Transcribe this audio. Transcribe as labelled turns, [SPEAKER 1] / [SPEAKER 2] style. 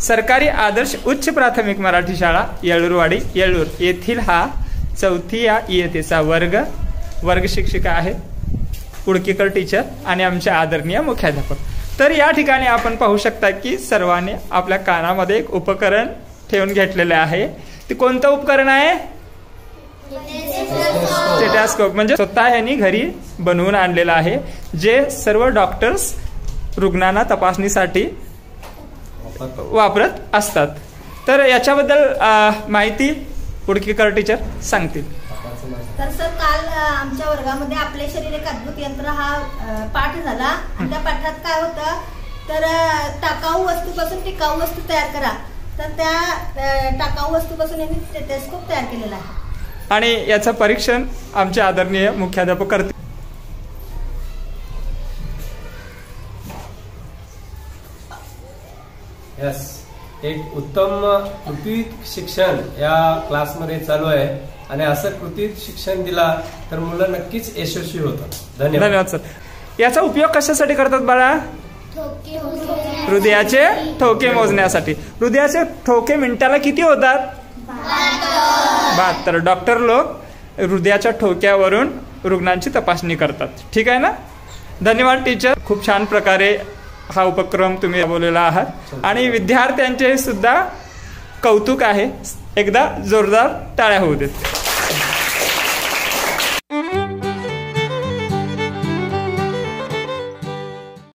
[SPEAKER 1] सरकारी आदर्श उच्च प्राथमिक मराठी शाळा येळूरवाडी येळूर येथील हा 4थी या इयत्तेचा वर्ग शिक्षिका आहे, उडकीकर टीचर आणि आमचे आदरणीय मुख्याध्यापक। तर या ठिकाणी आपण पाहू शकता की सर्वांनी आपल्या कानामध्ये एक उपकरण ठेवून घेतलेले आहे। ते कोणतं उपकरण आहे? स्टेथोस्कोप। म्हणजे स्वतः यांनी घरी बनवून आणलेलं आहे, जे सर्व डॉक्टर्स रुग्णांना तपासणीसाठी वापरत असतात। तर याच्याबद्दल माहिती उडकीकर टीचर सांगतील।
[SPEAKER 2] तर सर, काल आमच्या वर्गामध्ये आपले शरीर एक अद्भुत यंत्र हा पाठ झाला आणि त्या पाठात काय होतं तर टाकाऊ वस्तूपासून टिकाऊ वस्तू तयार करा। तर त्या टाकाऊ वस्तूपासून यांनी स्टेथोस्कोप तयार केलेला आहे
[SPEAKER 1] आणि याचं परीक्षण आमचे आदरणीय मुख्याध्यापक करतील।
[SPEAKER 3] यस, एक उत्तम कृतीत शिक्षण या क्लासमध्ये चालू आहे आणि असं कृतीत शिक्षण दिला तर मुलं नक्कीच यशस्वी होतात।
[SPEAKER 1] धन्यवाद सर। याचा उपयोग कशासाठी करतात बाळा? हृदयाचे ठोके मोजण्यासाठी। हृदयाचे ठोके मिनिटाला किती होतात? 72। डॉक्टर लोक हृदयाच्या ठोक्यावरून रुग्णांची तपासणी करतात। ठीक आहे ना? धन्यवाद टीचर, खूप छान प्रकारे हा उपक्रम तुम्ही राबवलेला आहात आणि विद्यार्थ्यांचे सुद्धा कौतुक आहे। एकदा जोरदार टाळ्या होऊ देत।